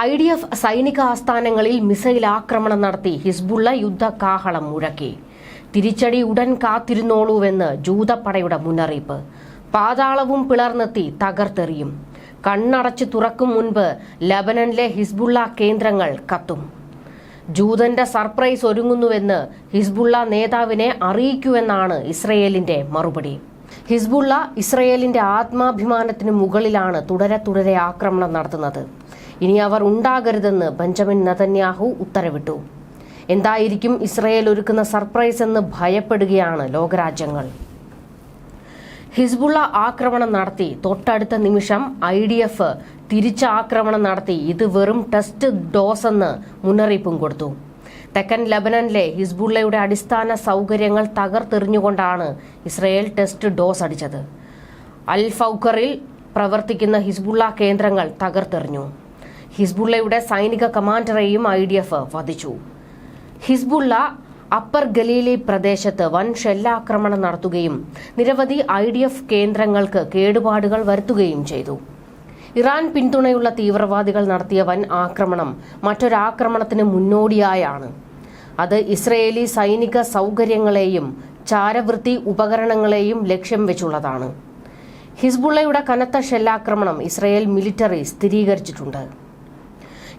IDF സൈനിക ആസ്ഥാനങ്ങളിൽ missile ആക്രമണം നടത്തി ഹിസ്ബുള്ള യുദ്ധകാഹളം മുഴക്കി. തിരിച്ചടി ഉടൻ കാത്തിരുന്നോളൂവെന്ന് ജൂതപ്പടയുടെ മുന്നറിയിപ്പ്. പാതാളവും പിളർന്നെത്തി തകർത്തെറിയും. കണ്ണടച്ച് തുറക്കും മുൻപ് ലബനനിലെ ഹിസ്ബുള്ള കേന്ദ്രങ്ങൾ കത്തും. ജൂതന്റെ സർപ്രൈസ് ഒരുങ്ങുന്നുവെന്ന് ഹിസ്ബുള്ള നേതാവിനെ അറിയിക്കുമെന്നാണ് ഇസ്രയേലിന്റെ മറുപടി. ഹിസ്ബുള്ള ഇസ്രയേലിന്റെ ആത്മാഭിമാനത്തിന് മുകളിലാണ് തുടരെ ആക്രമണം നടത്തുന്നത്. ഇനി അവർ ഉണ്ടാകരുതെന്ന് ബെഞ്ചമിൻ നെതന്യാഹു ഉത്തരവിട്ടു. എന്തായിരിക്കും ഇസ്രയേൽ ഒരുക്കുന്ന സർപ്രൈസ് എന്ന് ഭയപ്പെടുകയാണ് ലോകരാജ്യങ്ങൾ. ഹിസ്ബുള്ള ആക്രമണം നടത്തി തൊട്ടടുത്ത നിമിഷം IDF തിരിച്ച ആക്രമണം നടത്തി. ഇത് വെറും ടെസ്റ്റ് ഡോസ് എന്ന് മുന്നറിയിപ്പും കൊടുത്തു. തെക്കൻ ലബനനിലെ ഹിസ്ബുള്ളയുടെ അടിസ്ഥാന സൗകര്യങ്ങൾ തകർത്തെറിഞ്ഞുകൊണ്ടാണ് ഇസ്രയേൽ ടെസ്റ്റ് ഡോസ് അടിച്ചത്. അൽ ഫൗക്കറിൽ പ്രവർത്തിക്കുന്ന ഹിസ്ബുള്ള കേന്ദ്രങ്ങൾ തകർത്തെറിഞ്ഞു. ഹിസ്ബുള്ളയുടെ സൈനിക കമാൻഡറെയും IDF വധിച്ചു. ഹിസ്ബുള്ള അപ്പർ ഗലീലി പ്രദേശത്ത് വൻ ഷെല്ലാക്രമണം നടത്തുകയും നിരവധി IDF കേന്ദ്രങ്ങൾക്ക് കേടുപാടുകൾ വരുത്തുകയും ചെയ്തു. ഇറാൻ പിന്തുണയുള്ള തീവ്രവാദികൾ നടത്തിയ വൻ ആക്രമണം മറ്റൊരാക്രമണത്തിന് മുന്നോടിയായാണ്. അത് ഇസ്രയേലി സൈനിക സൗകര്യങ്ങളെയും ചാരവൃത്തി ഉപകരണങ്ങളെയും ലക്ഷ്യം വെച്ചുള്ളതാണ്. ഹിസ്ബുള്ളയുടെ കനത്ത ഷെല്ലാക്രമണം ഇസ്രയേൽ മിലിറ്ററി സ്ഥിരീകരിച്ചിട്ടുണ്ട്.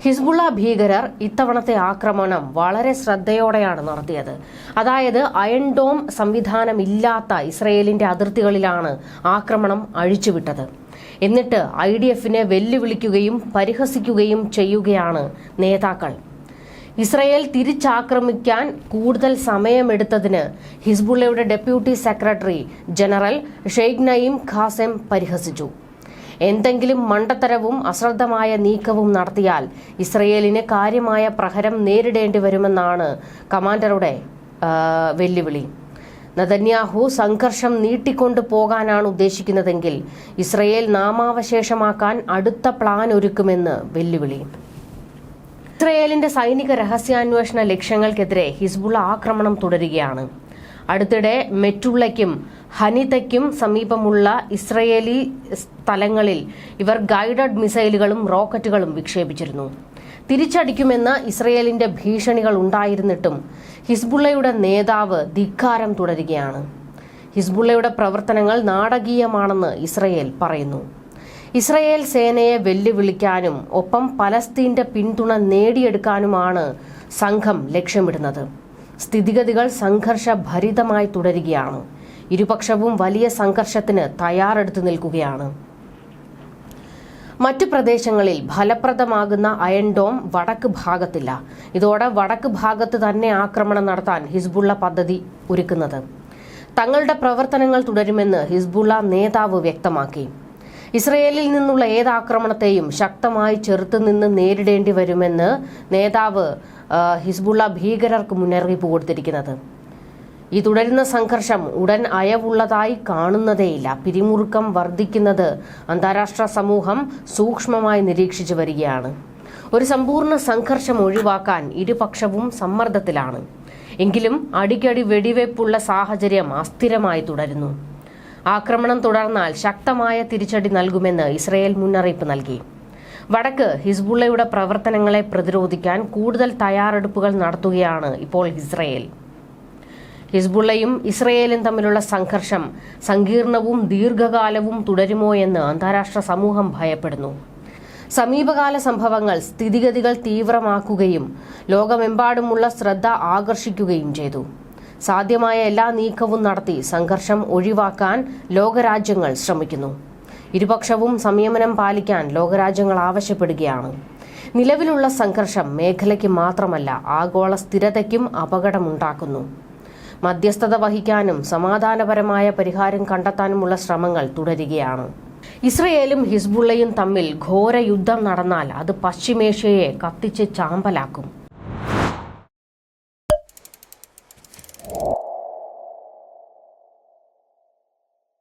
ഹിസ്ബുള്ള ഭീകരർ ഇത്തവണത്തെ ആക്രമണം വളരെ ശ്രദ്ധയോടെയാണ് നടത്തിയത്. അതായത് അയൺ ഡോം സംവിധാനമില്ലാത്ത ഇസ്രയേലിന്റെ അതിർത്തികളിലാണ് ആക്രമണം അഴിച്ചുവിട്ടത്. എന്നിട്ട് IDFനെ വെല്ലുവിളിക്കുകയും പരിഹസിക്കുകയും ചെയ്യുകയാണ് നേതാക്കൾ. ഇസ്രയേൽ തിരിച്ചാക്രമിക്കാൻ കൂടുതൽ സമയമെടുത്തതിന് ഹിസ്ബുള്ളയുടെ deputy secretary general Sheikh Naeem Qasem പരിഹസിച്ചു. എന്തെങ്കിലും മണ്ടത്തരവും അശ്രദ്ധമായ നീക്കവും നടത്തിയാൽ ഇസ്രയേലിന് കാര്യമായ പ്രഹരം നേരിടേണ്ടി വരുമെന്നാണ് കമാൻഡറുടെ വെല്ലുവിളി. നെതന്യാഹു സംഘർഷം നീട്ടിക്കൊണ്ടു പോകാനാണ് ഉദ്ദേശിക്കുന്നതെങ്കിൽ ഇസ്രയേൽ നാമാവശേഷമാക്കാൻ അടുത്ത പ്ലാൻ ഒരുക്കുമെന്ന് വെല്ലുവിളി. ഇസ്രയേലിന്റെ സൈനിക രഹസ്യാന്വേഷണ ലക്ഷ്യങ്ങൾക്കെതിരെ ഹിസ്ബുള്ള ആക്രമണം തുടരുകയാണ്. അടുത്തിടെ മെറ്റുള്ളയ്ക്കും ഹനിതയ്ക്കും സമീപമുള്ള ഇസ്രയേലി സ്ഥലങ്ങളിൽ ഇവർ ഗൈഡഡ് മിസൈലുകളും റോക്കറ്റുകളും വിക്ഷേപിച്ചിരുന്നു. തിരിച്ചടിക്കുമെന്ന് ഇസ്രയേലിന്റെ ഭീഷണികൾ ഉണ്ടായിരുന്നിട്ടും ഹിസ്ബുള്ളയുടെ നേതാവ് ധിക്കാരം തുടരുകയാണ്. ഹിസ്ബുള്ളയുടെ പ്രവർത്തനങ്ങൾ നാടകീയമാണെന്ന് ഇസ്രയേൽ പറയുന്നു. ഇസ്രയേൽ സേനയെ വെല്ലുവിളിക്കാനും ഒപ്പം പലസ്തീന്റെ പിന്തുണ നേടിയെടുക്കാനുമാണ് സംഘം ലക്ഷ്യമിടുന്നത്. സ്ഥിതിഗതികൾ സംഘർഷഭരിതമായി തുടരുകയാണ്. ഇരുപക്ഷവും വലിയ സംഘർഷത്തിന് തയ്യാറെടുത്തു നിൽക്കുകയാണ്. മറ്റു പ്രദേശങ്ങളിൽ ഫലപ്രദമാകുന്ന അയൺ ഡോം വടക്ക് ഭാഗത്തില്ല. ഇതോടെ വടക്ക് ഭാഗത്ത് തന്നെ ആക്രമണം നടത്താൻ ഹിസ്ബുള്ള പദ്ധതി ഒരുക്കുന്നത്. തങ്ങളുടെ പ്രവർത്തനങ്ങൾ തുടരുമെന്ന് ഹിസ്ബുള്ള നേതാവ് വ്യക്തമാക്കി. ഇസ്രയേലിൽ നിന്നുള്ള ഏതാക്രമണത്തെയും ശക്തമായി ചെറുത്തുനിന്ന് നേരിടേണ്ടി വരുമെന്ന് നേതാവ് ഹിസ്ബുള്ള ഭീകരർക്ക് മുന്നറിയിപ്പ് കൊടുത്തിരിക്കുന്നത്. ഈ തുടരുന്ന സംഘർഷം ഉടൻ അയവുള്ളതായി കാണുന്നതേയില്ല. പിരിമുറുക്കം വർദ്ധിക്കുന്നത് അന്താരാഷ്ട്ര സമൂഹം സൂക്ഷ്മമായി നിരീക്ഷിച്ചു വരികയാണ്. ഒരു സമ്പൂർണ്ണ സംഘർഷം ഒഴിവാക്കാൻ ഇരുപക്ഷവും സമ്മർദ്ദത്തിലാണ്. എങ്കിലും അടിക്കടി വെടിവയ്പുള്ള സാഹചര്യം അസ്ഥിരമായി തുടരുന്നു. ആക്രമണം തുടർന്നാൽ ശക്തമായ തിരിച്ചടി നൽകുമെന്ന് ഇസ്രയേൽ മുന്നറിയിപ്പ് നൽകി. വടക്ക് ഹിസ്ബുള്ളയുടെ പ്രവർത്തനങ്ങളെ പ്രതിരോധിക്കാൻ കൂടുതൽ തയ്യാറെടുപ്പുകൾ നടത്തുകയാണ് ഇപ്പോൾ ഇസ്രയേൽ. ഹിസ്ബുള്ളയും ഇസ്രയേലും തമ്മിലുള്ള സംഘർഷം സങ്കീർണവും ദീർഘകാലവും തുടരുമോ എന്ന് അന്താരാഷ്ട്ര സമൂഹം ഭയപ്പെടുന്നു. സമീപകാല സംഭവങ്ങൾ സ്ഥിതിഗതികൾ തീവ്രമാക്കുകയും ലോകമെമ്പാടുമുള്ള ശ്രദ്ധ ആകർഷിക്കുകയും ചെയ്തു. സാധ്യമായ എല്ലാ നീക്കവും നടത്തി സംഘർഷം ഒഴിവാക്കാൻ ലോകരാജ്യങ്ങൾ ശ്രമിക്കുന്നു. ഇരുപക്ഷവും സംയമനം പാലിക്കാൻ ലോകരാജ്യങ്ങൾ ആവശ്യപ്പെടുകയാണ്. നിലവിലുള്ള സംഘർഷം മേഖലയ്ക്ക് മാത്രമല്ല ആഗോള സ്ഥിരതയ്ക്കും അപകടമുണ്ടാക്കുന്നു. മധ്യസ്ഥത വഹിക്കാനും സമാധാനപരമായ പരിഹാരം കണ്ടെത്താനുമുള്ള ശ്രമങ്ങൾ തുടരുകയാണ്. ഇസ്രയേലും ഹിസ്ബുള്ളയും തമ്മിൽ ഘോര യുദ്ധം നടന്നാൽ അത് പശ്ചിമേഷ്യയെ കത്തിച്ച് ചാമ്പലാക്കും.